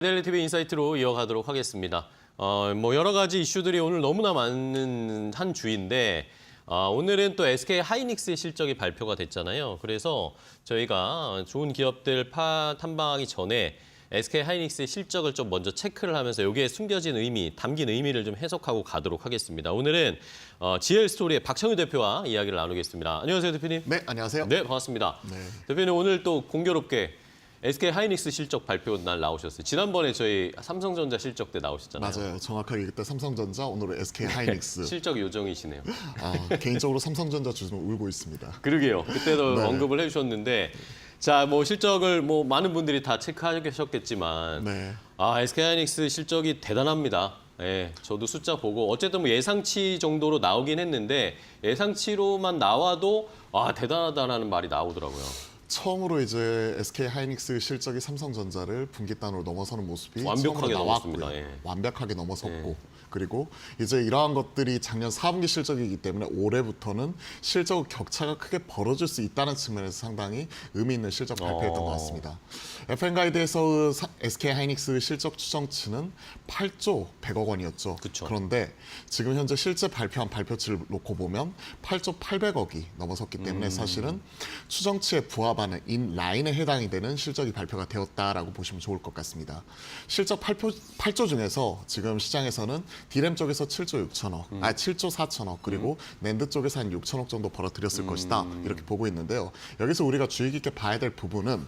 데일리TV 인사이트로 이어가도록 하겠습니다. 여러 가지 이슈들이 오늘 너무나 많은 한 주인데 오늘은 또 SK 하이닉스의 실적이 발표가 됐잖아요. 그래서 저희가 좋은 기업들 탐방하기 전에 SK 하이닉스의 실적을 좀 먼저 체크를 하면서 여기에 숨겨진 의미, 담긴 의미를 좀 해석하고 가도록 하겠습니다. 오늘은 GL 스토리의 박찬유 대표와 이야기를 나누겠습니다. 안녕하세요, 대표님. 네, 안녕하세요. 네, 반갑습니다. 네. 대표님 오늘 또 공교롭게 SK 하이닉스 실적 발표 날 나오셨어요. 지난번에 저희 삼성전자 실적 때 나오셨잖아요. 맞아요. 정확하게 그때 삼성전자, 오늘은 SK 하이닉스. 실적 요정이시네요. 개인적으로 삼성전자 주주는 울고 있습니다. 그러게요. 그때도 네. 언급을 해주셨는데 자, 실적을 많은 분들이 다 체크하셨겠지만 네. SK 하이닉스 실적이 대단합니다. 예, 저도 숫자 보고 어쨌든 예상치 정도로 나오긴 했는데 예상치로만 나와도 대단하다라는 말이 나오더라고요. 처음으로 이제 SK 하이닉스 실적이 삼성전자를 분기단으로 넘어서는 모습이 완벽하게 처음으로 나왔고요. 넘었습니다. 예. 완벽하게 넘어섰고 그리고 이제 이러한 것들이 작년 4분기 실적이기 때문에 올해부터는 실적 격차가 크게 벌어질 수 있다는 측면에서 상당히 의미 있는 실적 발표였던 것 같습니다. FN가이드에서 SK 하이닉스 실적 추정치는 8조 100억 원이었죠. 그쵸. 그런데 지금 현재 실제 발표한 발표치를 놓고 보면 8조 800억이 넘어섰기 때문에 사실은 추정치에 부합하는 인라인에 해당이 되는 실적이 발표가 되었다라고 보시면 좋을 것 같습니다. 실적 8조 중에서 지금 시장에서는 D램 쪽에서 7조 6천억, 7조 4천억, 그리고 낸드 쪽에서 한 6천억 정도 벌어들였을 것이다. 이렇게 보고 있는데요. 여기서 우리가 주의 깊게 봐야 될 부분은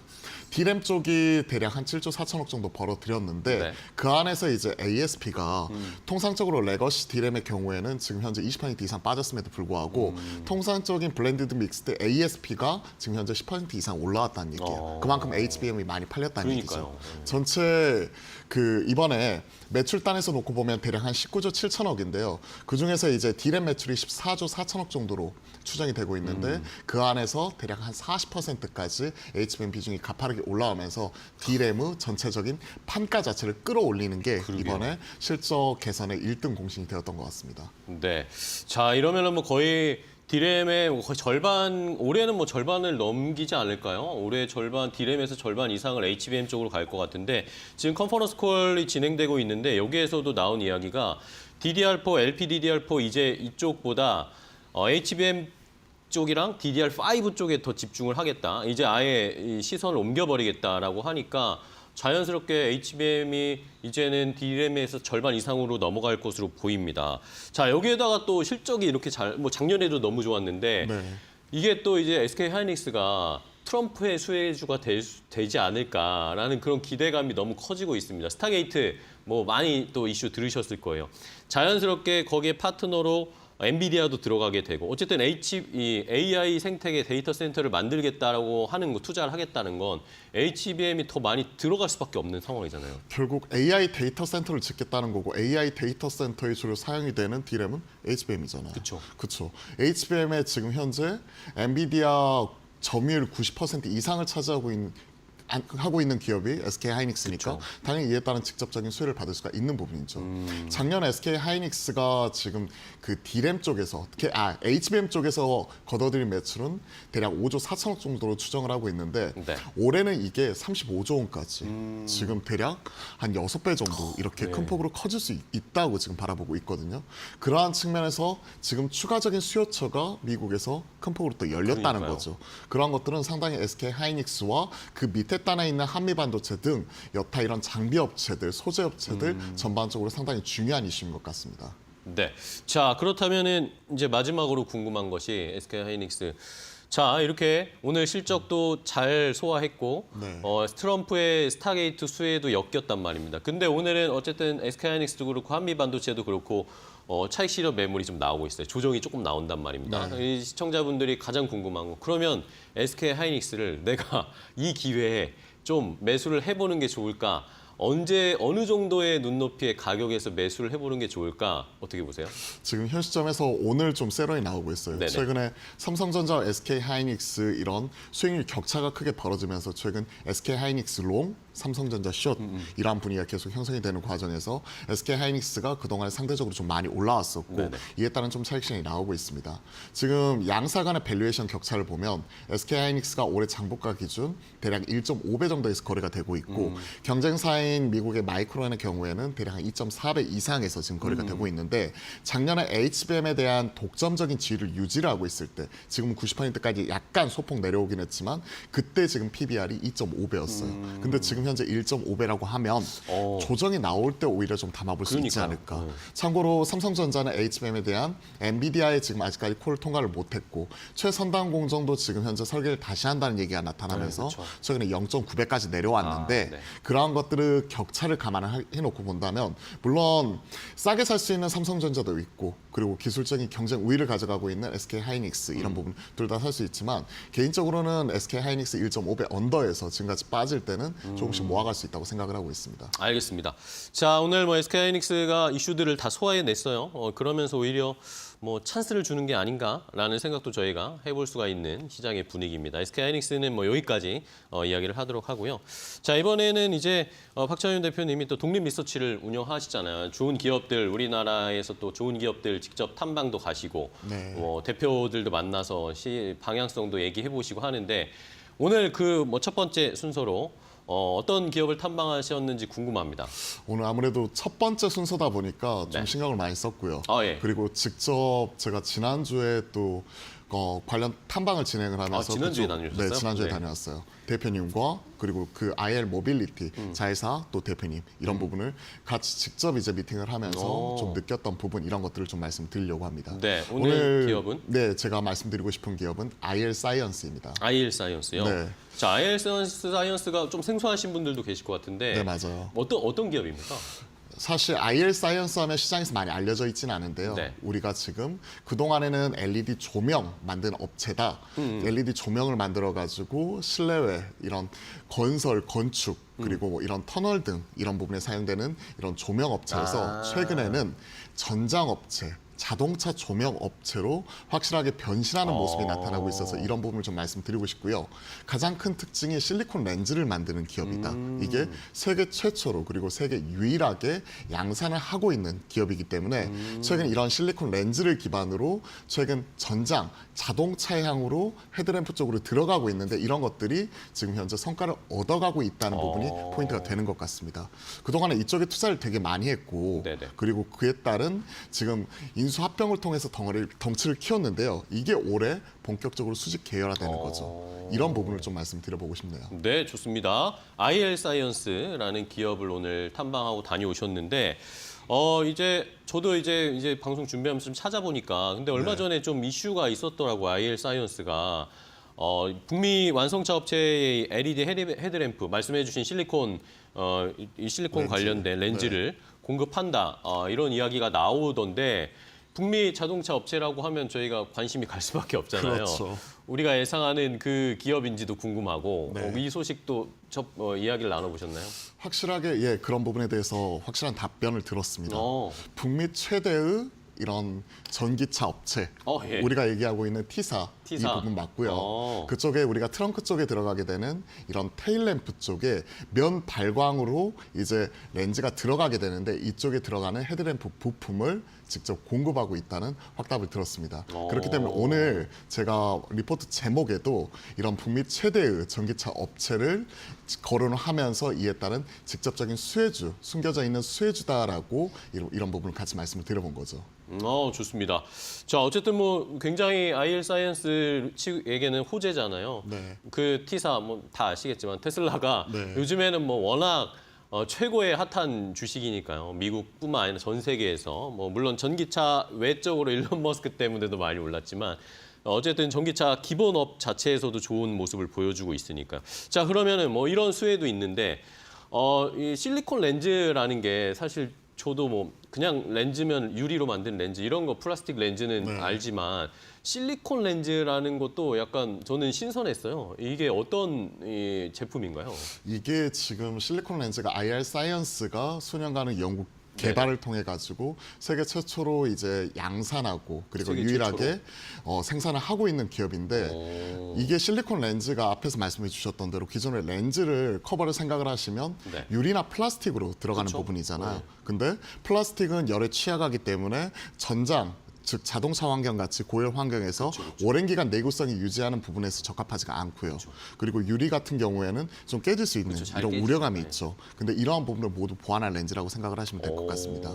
D램 쪽이 대략 한 7조 4천억 정도 벌어들였는데 네. 그 안에서 이제 ASP가 통상적으로 레거시 D램의 경우에는 지금 현재 20% 이상 빠졌음에도 불구하고 통상적인 블렌디드 믹스 때 ASP가 지금 현재 10% 이상 올라왔다는 얘기예요. 그만큼 HBM이 많이 팔렸다는 그러니까요. 얘기죠. 전체 이번에 매출단에서 놓고 보면 대략 한 19조 7천억인데요. 그 중에서 이제 D램 매출이 14조 4천억 정도로 추정이 되고 있는데 그 안에서 대략 한 40%까지 HBM 비중이 가파르게 올라오면서 D램의 전체적인 판가 자체를 끌어올리는 게 이번에 실적 개선의 1등 공신이 되었던 것 같습니다. 네. 자, 이러면은 거의 D램의 거의 절반, 올해는 절반을 넘기지 않을까요? 올해 절반, D램에서 절반 이상을 HBM 쪽으로 갈 것 같은데 지금 컨퍼런스 콜이 진행되고 있는데 여기에서도 나온 이야기가 DDR4, LPDDR4 이제 이쪽보다 HBM 쪽이랑 DDR5 쪽에 더 집중을 하겠다. 이제 아예 이 시선을 옮겨버리겠다라고 하니까 자연스럽게 HBM이 이제는 D램에서 절반 이상으로 넘어갈 것으로 보입니다. 자, 여기에다가 또 실적이 이렇게 작년에도 너무 좋았는데 네. 이게 또 이제 SK 하이닉스가 트럼프의 수혜주가 되지 않을까라는 그런 기대감이 너무 커지고 있습니다. 스타게이트 많이 또 이슈 들으셨을 거예요. 자연스럽게 거기에 파트너로 엔비디아도 들어가게 되고 어쨌든 AI 생태계 데이터 센터를 만들겠다라고 하는 거, 투자를 하겠다는 건 HBM이 더 많이 들어갈 수밖에 없는 상황이잖아요. 결국 AI 데이터 센터를 짓겠다는 거고 AI 데이터 센터에 주로 사용이 되는 D램은 HBM이잖아요. 그렇죠. HBM에 지금 현재 엔비디아 점유율 90% 이상을 차지하고 있는 기업이 SK 하이닉스니까 당연히 이에 따른 직접적인 수혜를 받을 수가 있는 부분이죠. 작년 SK 하이닉스가 지금 D램 쪽에서 HBM 쪽에서 거둬들인 매출은 대략 5조 4천억 정도로 추정을 하고 있는데 올해는 이게 35조 원까지 지금 대략 한 6배 정도 이렇게 큰 폭으로 커질 수 있다고 지금 바라보고 있거든요. 그러한 측면에서 지금 추가적인 수요처가 미국에서 큰 폭으로 또 열렸다는 거죠. 그러한 것들은 상당히 SK 하이닉스와 그 밑에 단에 있는 한미반도체 등 여타 이런 장비 업체들, 소재 업체들 전반적으로 상당히 중요한 이슈인 것 같습니다. 네. 자, 그렇다면은 이제 마지막으로 궁금한 것이 SK 하이닉스. 자, 이렇게 오늘 실적도 잘 소화했고 트럼프의 스타게이트 수혜도 엮였단 말입니다. 근데 오늘은 어쨌든 SK 하이닉스도 그렇고 한미반도체도 그렇고 차익 실현 매물이 좀 나오고 있어요. 조정이 조금 나온단 말입니다. 이 시청자분들이 가장 궁금한 거. 그러면 SK 하이닉스를 내가 이 기회에 좀 매수를 해보는 게 좋을까? 언제 어느 정도의 눈높이의 가격에서 매수를 해보는 게 좋을까? 어떻게 보세요? 지금 현 시점에서 오늘 좀 세런이 나오고 있어요. 네네. 최근에 삼성전자, SK 하이닉스 이런 수익률 격차가 크게 벌어지면서 최근 SK 하이닉스 롱, 삼성전자 숏 이러한 분위기가 계속 형성이 되는 과정에서 SK 하이닉스가 그동안 상대적으로 좀 많이 올라왔었고 네네. 이에 따른 좀 차익 실현이 나오고 있습니다. 지금 양사 간의 밸류에이션 격차를 보면 SK 하이닉스가 올해 장부가 기준 대략 1.5배 정도에서 거래가 되고 있고 경쟁사인 미국의 마이크론의 경우에는 대략 한 2.4배 이상에서 지금 거래가 되고 있는데 작년에 HBM에 대한 독점적인 지위를 유지를 하고 있을 때 지금은 90%까지 약간 소폭 내려오긴 했지만 그때 지금 PBR이 2.5배였어요. 근데 지금 현재 1.5배라고 하면 조정이 나올 때 오히려 좀 담아볼 수 있지 그러니까요. 않을까. 참고로 삼성전자는 HBM에 대한 엔비디아에 지금 아직까지 콜 통과를 못했고 최선단 공정도 지금 현재 설계를 다시 한다는 얘기가 나타나면서 네, 그렇죠. 최근에 0.9배까지 내려왔는데 네. 그러한 것들을 격차를 감안해놓고 본다면 물론 싸게 살 수 있는 삼성전자도 있고 그리고 기술적인 경쟁 우위를 가져가고 있는 SK 하이닉스 이런 부분 둘 다 살 수 있지만 개인적으로는 SK 하이닉스 1.5배 언더에서 지금까지 빠질 때는 조금씩 모아갈 수 있다고 생각을 하고 있습니다. 알겠습니다. 자, 오늘 뭐 SK 하이닉스가 이슈들을 다 소화해냈어요. 그러면서 오히려 뭐 찬스를 주는 게 아닌가라는 생각도 저희가 해볼 수가 있는 시장의 분위기입니다. SK 하이닉스는 뭐 여기까지 이야기를 하도록 하고요. 자, 이번에는 이제 박찬윤 대표님이 또 독립 리서치를 운영하시잖아요. 좋은 기업들, 우리나라에서 또 좋은 기업들 직접 탐방도 가시고 네. 대표들도 만나서 방향성도 얘기해 보시고 하는데 오늘 그 뭐 첫 번째 순서로 어떤 기업을 탐방하셨는지 궁금합니다. 오늘 아무래도 첫 번째 순서다 보니까 좀 네. 신경을 많이 썼고요. 예. 그리고 직접 제가 지난주에 또 관련 탐방을 진행을 하면서 지난주에 그쪽- 다녀오셨어요? 네, 지난주에 네. 다녀왔어요. 대표님과 그리고 그 IL 모빌리티 자회사 또 대표님 이런 부분을 같이 직접 이제 미팅을 하면서 좀 느꼈던 부분 이런 것들을 좀 말씀드리려고 합니다. 네, 오늘 기업은? 네, 제가 말씀드리고 싶은 기업은 IL 사이언스입니다. IL 사이언스요. 네. 자, IL 사이언스가 좀 생소하신 분들도 계실 것 같은데 네, 맞아요. 어떤 기업입니까? 사실 IL 사이언스 하면 시장에서 많이 알려져 있지는 않은데요. 네. 우리가 지금 그동안에는 LED 조명 만든 업체다. LED 조명을 만들어가지고 실내외 이런 건설, 건축 그리고 뭐 이런 터널 등 이런 부분에 사용되는 이런 조명 업체에서 최근에는 전장 업체, 자동차 조명 업체로 확실하게 변신하는 모습이 나타나고 있어서 이런 부분을 좀 말씀드리고 싶고요. 가장 큰 특징이 실리콘 렌즈를 만드는 기업이다. 이게 세계 최초로 그리고 세계 유일하게 양산을 하고 있는 기업이기 때문에 최근 이런 실리콘 렌즈를 기반으로 최근 전장, 자동차 향으로 헤드램프 쪽으로 들어가고 있는데 이런 것들이 지금 현재 성과를 얻어가고 있다는 부분이 포인트가 되는 것 같습니다. 그동안에 이쪽에 투자를 되게 많이 했고 네네. 그리고 그에 따른 지금 인수합병을 통해서 덩치를 키웠는데요. 이게 올해 본격적으로 수직 계열화되는 거죠. 이런 부분을 좀 말씀드려보고 싶네요. 네, 좋습니다. IL 사이언스라는 기업을 오늘 탐방하고 다녀오셨는데 이제 저도 이제 방송 준비하면서 좀 찾아보니까 근데 얼마 전에 좀 이슈가 있었더라고요. IL 사이언스가 북미 완성차 업체의 LED 헤드램프 말씀해주신 실리콘 이 실리콘 렌즈. 관련된 렌즈를 공급한다 이런 이야기가 나오던데 북미 자동차 업체라고 하면 저희가 관심이 갈 수밖에 없잖아요. 그렇죠. 우리가 예상하는 그 기업인지도 궁금하고 네. 이 소식도 이야기를 나눠보셨나요? 확실하게 그런 부분에 대해서 확실한 답변을 들었습니다. 북미 최대의 이런 전기차 업체 예. 우리가 얘기하고 있는 T사 이 T사. 부분 맞고요. 그쪽에 우리가 트렁크 쪽에 들어가게 되는 이런 테일램프 쪽에 면 발광으로 이제 렌즈가 들어가게 되는데 이쪽에 들어가는 헤드램프 부품을 직접 공급하고 있다는 확답을 들었습니다. 그렇기 때문에 오늘 제가 리포트 제목에도 이런 북미 최대의 전기차 업체를 거론을 하면서 이에 따른 직접적인 수혜주, 숨겨져 있는 수혜주다라고 이런 부분을 같이 말씀을 드려본 거죠. 좋습니다. 자, 어쨌든 뭐 굉장히 IL 사이언스에게는 호재잖아요. 네. 그 T사 뭐 다 아시겠지만 테슬라가 네. 요즘에는 뭐 워낙 최고의 핫한 주식이니까요. 미국뿐만 아니라 전 세계에서 뭐 물론 전기차 외적으로 일론 머스크 때문에도 많이 올랐지만 어쨌든 전기차 기본업 자체에서도 좋은 모습을 보여주고 있으니까요. 자, 그러면은 뭐 이런 수혜도 있는데 이 실리콘 렌즈라는 게 사실 저도 뭐 그냥 렌즈면 유리로 만든 렌즈 이런 거 플라스틱 렌즈는 알지만 실리콘 렌즈라는 것도 약간 저는 신선했어요. 이게 어떤 제품인가요? 이게 지금 실리콘 렌즈가 IR 사이언스가 수년간의 연구 개발을 통해 가지고 세계 최초로 이제 양산하고 그리고 세계 유일하게 생산을 하고 있는 기업인데 이게 실리콘 렌즈가 앞에서 말씀해 주셨던 대로 기존의 렌즈를 커버를 생각을 하시면 네. 유리나 플라스틱으로 들어가는 그렇죠. 부분이잖아요. 네. 근데 플라스틱은 열에 취약하기 때문에 전장 즉 자동차 환경 같이 고열 환경에서 오랜 기간 내구성이 유지하는 부분에서 적합하지가 않고요. 그리고 유리 같은 경우에는 좀 깨질 수 있는 잘 이런 깨지죠. 우려감이 네. 있죠. 근데 이러한 부분을 모두 보완한 렌즈라고 생각을 하시면 될 것 같습니다.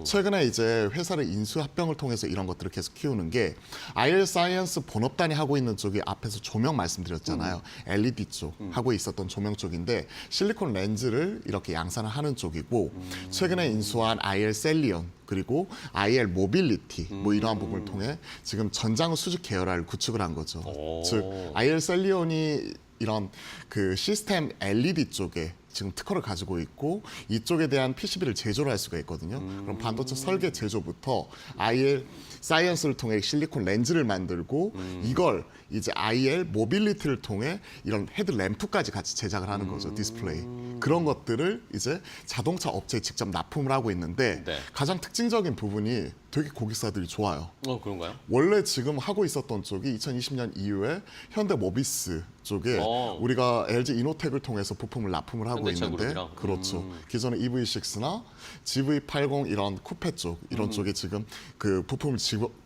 최근에 이제 회사를 인수 합병을 통해서 이런 것들을 계속 키우는 게 IL 사이언스 본업단이 하고 있는 쪽이 앞에서 조명 말씀드렸잖아요. LED 쪽 하고 있었던 조명 쪽인데 실리콘 렌즈를 이렇게 양산을 하는 쪽이고 최근에 인수한 IL 셀리온 그리고 IL 모빌리티 뭐 이러한 부분을 통해 지금 전장 수직 계열화를 구축을 한 거죠. 즉 IL 셀리온이 이런 그 시스템 LED 쪽에 지금 특허를 가지고 있고 이쪽에 대한 PCB를 제조를 할 수가 있거든요. 그럼 반도체 설계 제조부터 IL 사이언스를 통해 실리콘 렌즈를 만들고 이걸 이제 IL 모빌리티를 통해 이런 헤드 램프까지 같이 제작을 하는 거죠. 디스플레이. 그런 것들을 이제 자동차 업체에 직접 납품을 하고 있는데 네. 가장 특징적인 부분이 되게 고객사들이 좋아요. 그런가요? 원래 지금 하고 있었던 쪽이 2020년 이후에 현대모비스 쪽에 우리가 LG 이노텍을 통해서 부품을 납품을 하고 현대차 있는데 그룹이랑? 그렇죠. 기존의 EV6나 GV80 이런 쿠페 쪽 이런 쪽에 지금 그 부품을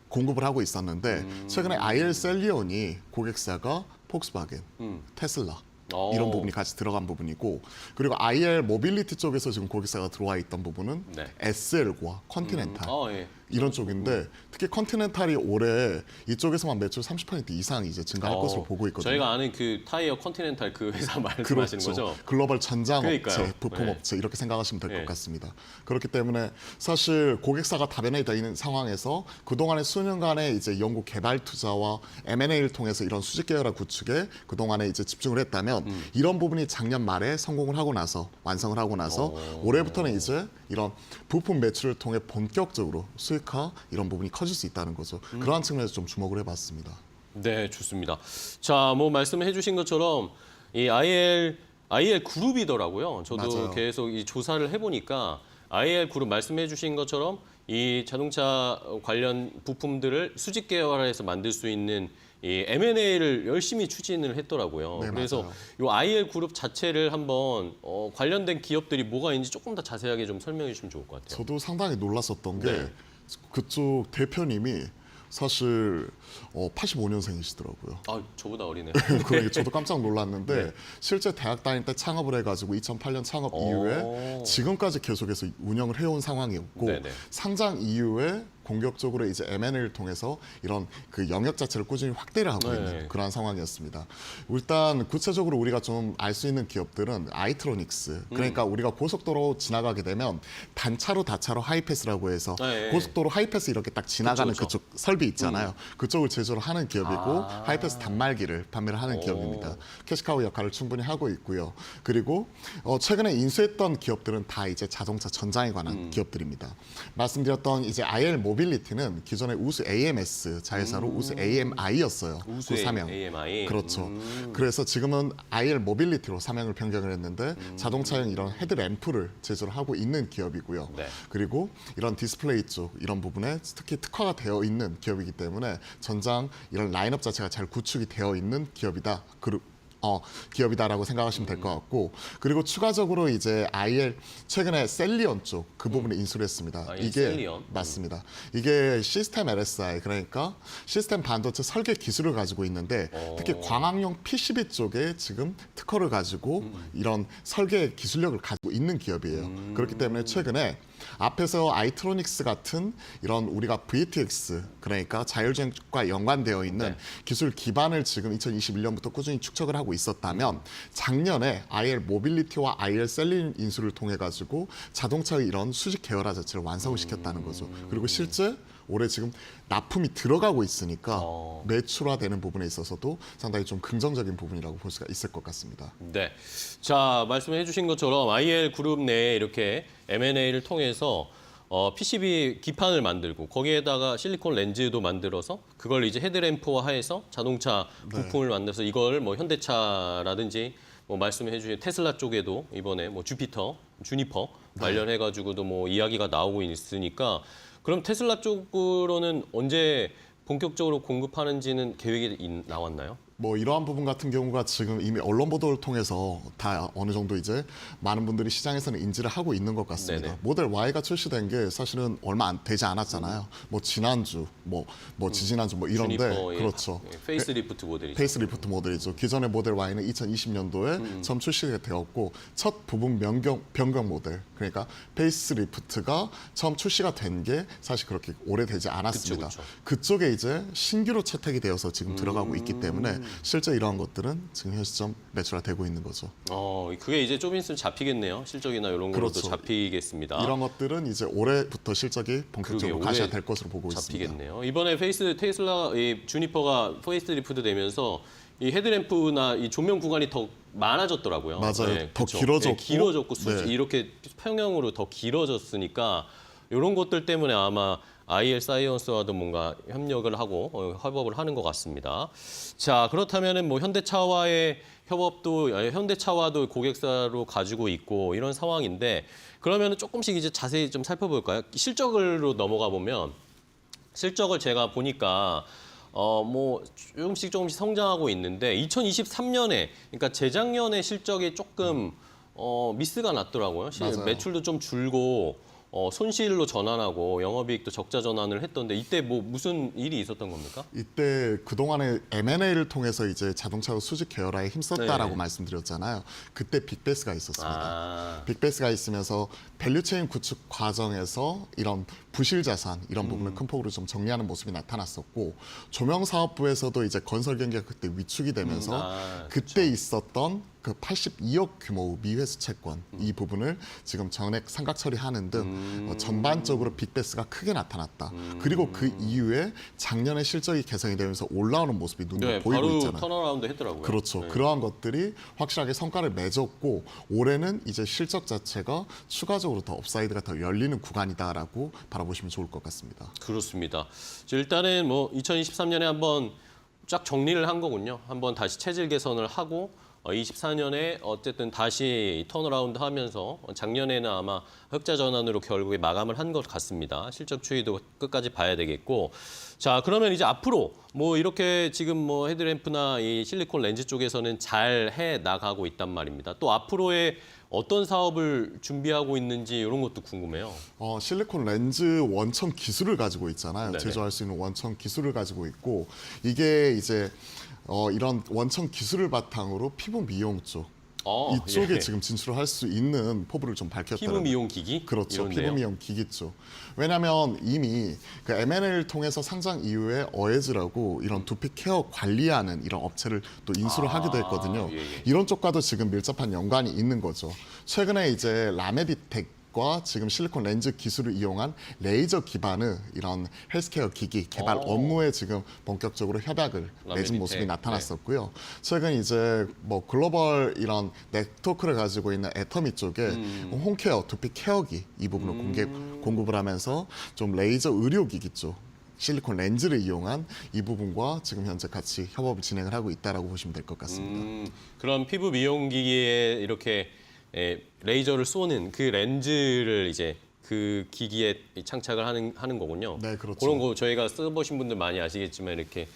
공급을 하고 있었는데 최근에 IL 셀리온이 고객사가 폭스바겐, 테슬라 이런 부분이 같이 들어간 부분이고 그리고 IL 모빌리티 쪽에서 지금 고객사가 들어와 있던 부분은 네. SL과 컨티넨탈 예. 이런 쪽인데 특히 컨티넨탈이 올해 이쪽에서만 매출 30% 이상 이제 증가할 것으로 보고 있거든요. 저희가 아는 그 타이어 컨티넨탈 그 회사 말씀하시는 거죠? 글로벌 전장 그러니까요. 업체, 부품 네. 업체 이렇게 생각하시면 될 것 네. 같습니다. 그렇기 때문에 사실 고객사가 다변화되어 있는 상황에서 그동안의 수년간의 이제 연구 개발 투자와 M&A를 통해서 이런 수직 계열화 구축에 그동안에 이제 집중을 했다면 이런 부분이 작년 말에 성공을 하고 나서 완성을 하고 나서 올해부터는 이제 이런 부품 매출을 통해 본격적으로 수익화 이런 부분이 커질 수 있다는 거죠. 그러한 측면에서 좀 주목을 해봤습니다. 네, 좋습니다. 자, 뭐 말씀해 주신 것처럼 이 IL 그룹이더라고요. 저도 맞아요. 계속 이 조사를 해보니까 IL 그룹 말씀해 주신 것처럼 이 자동차 관련 부품들을 수직 계열화해서 만들 수 있는 이 M&A를 열심히 추진을 했더라고요. 네, 그래서 맞아요. 이 IL 그룹 자체를 한번 관련된 기업들이 뭐가 있는지 조금 더 자세하게 좀 설명해 주시면 좋을 것 같아요. 저도 상당히 놀랐었던 게 네. 그쪽 대표님이 사실 85년생이시더라고요. 아, 저보다 어리네요. 그러니까 저도 깜짝 놀랐는데 네. 실제 대학 다닐 때 창업을 해가지고 2008년 창업 이후에 지금까지 계속해서 운영을 해온 상황이었고 네네. 상장 이후에 공격적으로 이제 M&A를 통해서 이런 그 영역 자체를 꾸준히 확대를 하고 네. 있는 그러한 상황이었습니다. 일단 구체적으로 우리가 좀 알 수 있는 기업들은 아이트로닉스 그러니까 우리가 고속도로 지나가게 되면 단차로 다차로 하이패스라고 해서 네. 고속도로 하이패스 이렇게 딱 지나가는 그쵸. 그쪽 설비 있잖아요. 그쪽을 제조를 하는 기업이고 하이패스 단말기를 판매를 하는 기업입니다. 캐시카우 역할을 충분히 하고 있고요. 그리고 최근에 인수했던 기업들은 다 이제 자동차 전장에 관한 기업들입니다. 말씀드렸던 이제 IL 모빌리티는 기존의 우수 AMS 자회사로 우수 AMI였어요. 우수 그 사명. AMI. 그렇죠. 그래서 지금은 IL 모빌리티로 사명을 변경을 했는데 자동차용 이런 헤드램프를 제조를 하고 있는 기업이고요. 네. 그리고 이런 디스플레이 쪽 이런 부분에 특히 특화가 되어 있는 기업이기 때문에 전장 이런 라인업 자체가 잘 구축이 되어 있는 기업이다. 기업이다라고 생각하시면 될 것 같고 그리고 추가적으로 이제 IL 최근에 셀리온 쪽 그 부분에 인수를 했습니다. IL 이게 셀리온? 맞습니다. 이게 시스템 LSI 그러니까 시스템 반도체 설계 기술을 가지고 있는데 특히 광학용 PCB 쪽에 지금 특허를 가지고 이런 설계 기술력을 가지고 있는 기업이에요. 그렇기 때문에 최근에 앞에서 아이트로닉스 같은 이런 우리가 VTX 그러니까 자율주행과 연관되어 있는 기술 기반을 지금 2021년부터 꾸준히 축적을 하고 있었다면 작년에 IL 모빌리티와 IL 셀린 인수를 통해 가지고 자동차의 이런 수직 계열화 자체를 완성을 시켰다는 거죠. 그리고 실제 올해 지금 납품이 들어가고 있으니까 매출화되는 부분에 있어서도 상당히 좀 긍정적인 부분이라고 볼 수가 있을 것 같습니다. 네. 자, 말씀해 주신 것처럼 IL 그룹 내에 이렇게 M&A를 통해서 PCB 기판을 만들고 거기에다가 실리콘 렌즈도 만들어서 그걸 이제 헤드램프화해서 자동차 부품을 만들어서 이걸 뭐 현대차라든지 뭐 말씀해주신 테슬라 쪽에도 이번에 뭐 주니퍼 관련해가지고도 뭐 이야기가 나오고 있으니까 그럼 테슬라 쪽으로는 언제 본격적으로 공급하는지는 계획이 나왔나요? 뭐 이러한 부분 같은 경우가 지금 이미 언론 보도를 통해서 다 어느 정도 이제 많은 분들이 시장에서는 인지를 하고 있는 것 같습니다. 네네. 모델 Y가 출시된 게 사실은 얼마 안 되지 않았잖아요. 뭐 지난주, 뭐 지지난주 뭐 이런데 주니퍼의 그렇죠. 페이스리프트 모델이죠. 페이스리프트 모델이죠. 기존의 모델 Y는 2020년도에 처음 출시가 되었고 첫 부분 변경 모델 그러니까 페이스리프트가 처음 출시가 된 게 사실 그렇게 오래되지 않았습니다. 그쵸. 그쪽에 이제 신규로 채택이 되어서 지금 들어가고 있기 때문에 실제 이러한 것들은 지금 현 시점 매출화되고 있는 거죠. 그게 이제 좀 있으면 잡히겠네요. 실적이나 이런 걸로도 그렇죠. 잡히겠습니다. 이런 것들은 이제 올해부터 실적이 본격적으로 그러게요. 가셔야 올해 될 것으로 보고 있습니다. 잡히겠네요. 이번에 테슬라 이 주니퍼가 페이스리프트 되면서 이 헤드램프나 이 조명 구간이 더 많아졌더라고요. 맞아요. 더 그쵸. 길어졌고. 길어졌고 네. 이렇게 평형으로 더 길어졌으니까 이런 것들 때문에 아마 IL 사이언스와도 뭔가 협력을 하고 협업을 하는 것 같습니다. 자, 그렇다면은 뭐 현대차와의 협업도 현대차와도 고객사로 가지고 있고 이런 상황인데 그러면은 조금씩 이제 자세히 좀 살펴볼까요? 실적으로 넘어가 보면 실적을 제가 보니까 뭐 조금씩 성장하고 있는데 2023년에 그러니까 재작년에 실적이 조금 미스가 났더라고요. 맞아요. 매출도 좀 줄고 손실로 전환하고 영업이익도 적자 전환을 했던데 이때 뭐 무슨 일이 있었던 겁니까? 이때 그동안에 M&A를 통해서 이제 자동차 수직 계열화에 힘썼다라고 네. 말씀드렸잖아요. 그때 빅베스가 있었습니다. 아, 빅베스가 있으면서 밸류체인 구축 과정에서 이런 부실 자산 이런 부분을 큰 폭으로 좀 정리하는 모습이 나타났었고 조명 사업부에서도 이제 건설 경기가 그때 위축이 되면서 그때 있었던 그 82억 규모 미회수 채권 이 부분을 지금 전액 상각 처리하는 등 전반적으로 빅베스가 크게 나타났다. 그리고 그 이후에 작년에 실적이 개선이 되면서 올라오는 모습이 눈으로 네, 보이고 바로 있잖아요. 턴어라운드 했더라고요. 그렇죠. 네. 그러한 것들이 확실하게 성과를 맺었고 올해는 이제 실적 자체가 추가적으로 더 업사이드가 더 열리는 구간이다라고 바라보시면 좋을 것 같습니다. 그렇습니다. 일단은 뭐 2023년에 한번 쫙 정리를 한 거군요. 한번 다시 체질 개선을 하고 24년에 어쨌든 다시 턴어라운드 하면서 작년에는 아마 흑자 전환으로 결국에 마감을 한 것 같습니다. 실적 추이도 끝까지 봐야 되겠고. 자, 그러면 이제 앞으로 뭐 이렇게 지금 뭐 헤드램프나 이 실리콘 렌즈 쪽에서는 잘 해 나가고 있단 말입니다. 또 앞으로의 어떤 사업을 준비하고 있는지 이런 것도 궁금해요. 실리콘 렌즈 원천 기술을 가지고 있잖아요. 네네. 제조할 수 있는 원천 기술을 가지고 있고 이게 이제 이런 원천 기술을 바탕으로 피부 미용 쪽 이쪽에 예. 지금 진출을 할 수 있는 포부를 좀 밝혔더라고요. 피부 미용 기기? 그렇죠. 이런데요. 피부 미용 기기 쪽. 왜냐하면 이미 그 M&A를 통해서 상장 이후에 어에즈라고 이런 두피 케어 관리하는 이런 업체를 또 인수를 하기도 했거든요. 예. 이런 쪽과도 지금 밀접한 연관이 있는 거죠. 최근에 이제 라메디텍 과 지금 실리콘 렌즈 기술을 이용한 레이저 기반의 이런 헬스케어 기기 개발 업무에 지금 본격적으로 협약을 맺은 라메디텍. 모습이 나타났었고요. 최근 이제 뭐 글로벌 이런 네트워크를 가지고 있는 애터미 쪽에 홈케어, 두피 케어기 이 부분을 공급을 하면서 좀 레이저 의료기기 쪽 실리콘 렌즈를 이용한 이 부분과 지금 현재 같이 협업을 진행을 하고 있다라고 보시면 될 것 같습니다. 그런 피부 미용 기기에 이렇게 레이저를 쏘는 그 렌즈를 이제 그 기기에 장착을 하는 거군요. 네, 그렇죠. 그런 거 저희가 써보신 분들 많이 아시겠지만 이렇게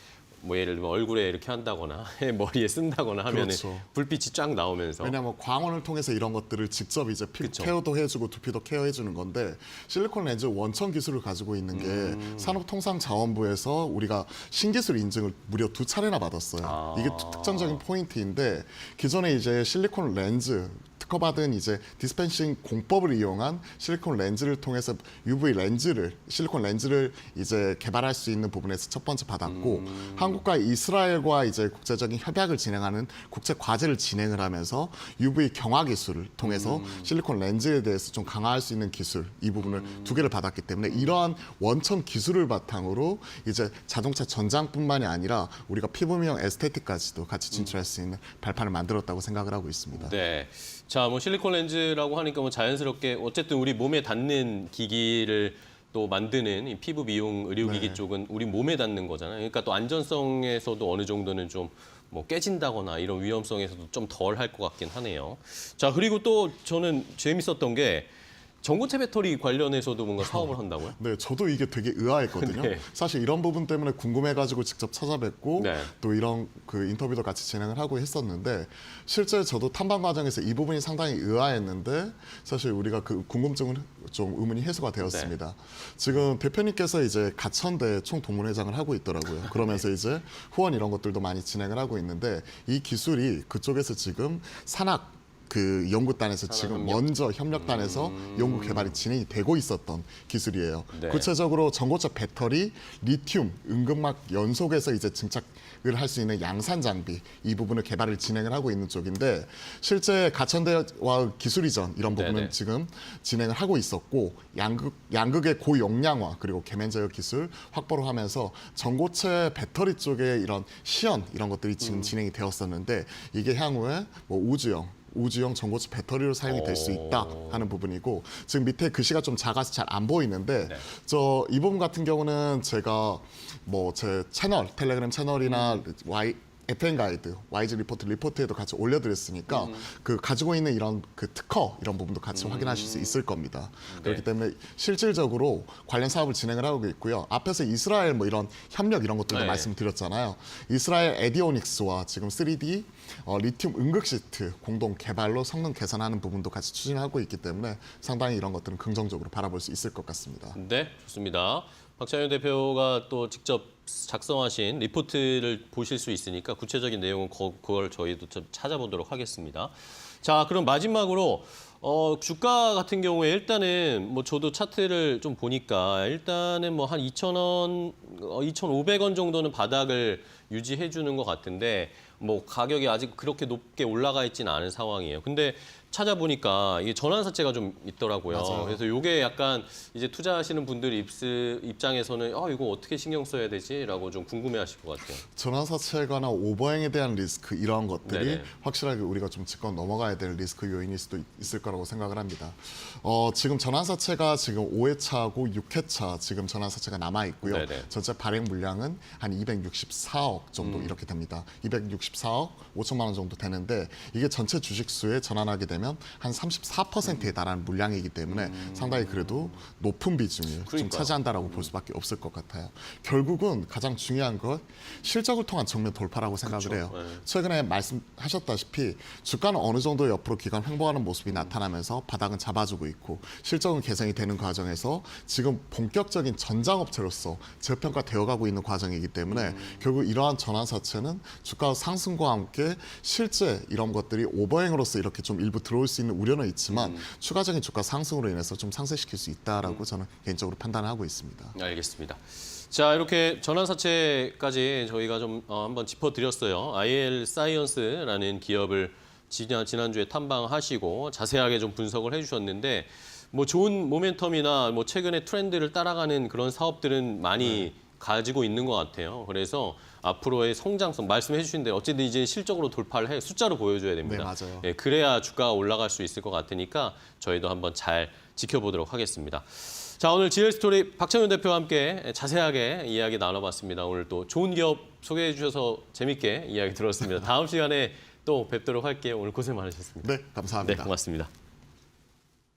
뭐 예를 들면 얼굴에 이렇게 한다거나 머리에 쓴다거나 하면 그렇죠. 불빛이 쫙 나오면서 왜냐하면 광원을 통해서 이런 것들을 직접 이제 피부 그쵸. 케어도 해주고 두피도 케어해주는 건데 실리콘 렌즈 원천 기술을 가지고 있는 게 산업통상자원부에서 우리가 신기술 인증을 무려 2차례나 받았어요. 이게 특징적인 포인트인데 기존에 이제 실리콘 렌즈 특허받은 이제 디스펜싱 공법을 이용한 실리콘 렌즈를 통해서 UV 렌즈를 실리콘 렌즈를 이제 개발할 수 있는 부분에서 첫 번째 받았고 한국과 이스라엘과 이제 국제적인 협약을 진행하는 국제 과제를 진행을 하면서 UV 경화 기술을 통해서 실리콘 렌즈에 대해서 좀 강화할 수 있는 기술 이 부분을 2개를 받았기 때문에 이러한 원천 기술을 바탕으로 이제 자동차 전장뿐만이 아니라 우리가 피부 미용 에스테틱까지도 같이 진출할 수 있는 발판을 만들었다고 생각을 하고 있습니다. 네. 자, 뭐 실리콘 렌즈라고 하니까 뭐 자연스럽게 어쨌든 우리 몸에 닿는 기기를 또 만드는 이 피부 미용 의료기기 네. 쪽은 우리 몸에 닿는 거잖아요. 그러니까 또 안전성에서도 어느 정도는 좀 뭐 깨진다거나 이런 위험성에서도 좀 덜 할 것 같긴 하네요. 자, 그리고 또 저는 재밌었던 게 전고체 배터리 관련해서도 뭔가 사업을 한다고요? 네, 저도 이게 되게 의아했거든요. 네. 사실 이런 부분 때문에 궁금해가지고 직접 찾아뵙고 네. 또 이런 그 인터뷰도 같이 진행을 하고 했었는데 실제 저도 탐방 과정에서 이 부분이 상당히 의아했는데 사실 우리가 그 궁금증은 좀 의문이 해소가 되었습니다. 네. 지금 대표님께서 이제 가천대 총동문회장을 하고 있더라고요. 그러면서 이제 후원 이런 것들도 많이 진행을 하고 있는데 이 기술이 그쪽에서 지금 산학 그 연구단에서 지금 협력. 먼저 협력단에서 연구 개발이 진행이 되고 있었던 기술이에요. 네. 구체적으로 전고체 배터리, 리튬, 응급막 연속에서 이제 증착을 할 수 있는 양산 장비 이 부분을 개발을 진행을 하고 있는 쪽인데 실제 가천대와 기술 이전 이런 부분은 네네. 지금 진행을 하고 있었고 양극의 고용량화 그리고 계면 제어 기술 확보를 하면서 전고체 배터리 쪽에 이런 시연 이런 것들이 지금 진행이 되었었는데 이게 향후에 뭐 우주형 전고체 배터리로 사용이 될 수 있다 하는 부분이고 지금 밑에 글씨가 좀 작아서 잘 안 보이는데 네. 저 이 부분 같은 경우는 제가 뭐 제 채널 텔레그램 채널이나 FN 가이드, YG 리포트에도 같이 올려드렸으니까 그 가지고 있는 이런 그 특허 이런 부분도 같이 확인하실 수 있을 겁니다. 그렇기 때문에 실질적으로 관련 사업을 진행을 하고 있고요. 앞에서 이스라엘 뭐 이런 협력 이런 것들도 네. 말씀드렸잖아요. 이스라엘 에디오닉스와 지금 3D 리튬 응급 시트 공동 개발로 성능 개선하는 부분도 같이 추진하고 있기 때문에 상당히 이런 것들은 긍정적으로 바라볼 수 있을 것 같습니다. 네, 좋습니다. 박찬현 대표가 또 직접 작성하신 리포트를 보실 수 있으니까 구체적인 내용은 그걸 저희도 좀 찾아보도록 하겠습니다. 자, 그럼 마지막으로 주가 같은 경우에 일단은 뭐 저도 차트를 좀 보니까 일단은 뭐 한 2,000원, 2,500원 정도는 바닥을 유지해 주는 것 같은데 뭐 가격이 아직 그렇게 높게 올라가 있지는 않은 상황이에요. 근데 찾아보니까 이게 전환사채가 좀 있더라고요. 맞아요. 그래서 이게 약간 이제 투자하시는 분들 입장에서는 이거 어떻게 신경 써야 되지라고 좀 궁금해하실 것 같아요. 전환사채거나 오버행에 대한 리스크 이런 것들이 네네. 확실하게 우리가 좀 짚고 넘어가야 될 리스크 요인일 수도 있을 거라고 생각을 합니다. 지금 전환사채가 지금 5회차하고 6회차 지금 전환사채가 남아 있고요. 네네. 전체 발행 물량은 한 264억 정도 이렇게 됩니다. 264억 5천만 원 정도 되는데 이게 전체 주식수에 전환하게 되면 한 34%에 달하는 물량이기 때문에 상당히 그래도 높은 비중을 좀 그러니까요. 차지한다라고 볼 수밖에 없을 것 같아요. 결국은 가장 중요한 건 실적을 통한 정면 돌파라고 생각을 해요. 네. 최근에 말씀하셨다시피 주가는 어느 정도 옆으로 기간 횡보하는 모습이 나타나면서 바닥은 잡아주고 있고 실적은 개선이 되는 과정에서 지금 본격적인 전장업체로서 재평가되어가고 있는 과정이기 때문에 결국 이러한 전환사채는 주가 상승과 함께 실제 이런 것들이 오버행으로서 이렇게 좀 일부 들어올 수 있는 우려는 있지만 추가적인 주가 상승으로 인해서 좀 상쇄시킬 수 있다라고 저는 개인적으로 판단하고 있습니다. 알겠습니다. 자, 이렇게 전환사채까지 저희가 좀 한번 짚어드렸어요. IL 사이언스라는 기업을 지난주에 탐방하시고 자세하게 좀 분석을 해주셨는데 뭐 좋은 모멘텀이나 뭐 최근의 트렌드를 따라가는 그런 사업들은 많이 가지고 있는 것 같아요. 그래서 앞으로의 성장성 말씀해 주신 대로 어쨌든 이제 실적으로 돌파를 해 숫자로 보여줘야 됩니다. 네, 맞아요. 예, 그래야 주가가 올라갈 수 있을 것 같으니까 저희도 한번 잘 지켜보도록 하겠습니다. 자, 오늘 GL스토리 박찬현 대표와 함께 자세하게 이야기 나눠봤습니다. 오늘 또 좋은 기업 소개해 주셔서 재밌게 이야기 들었습니다. 다음 시간에 또 뵙도록 할게요. 오늘 고생 많으셨습니다. 네, 감사합니다. 네, 고맙습니다.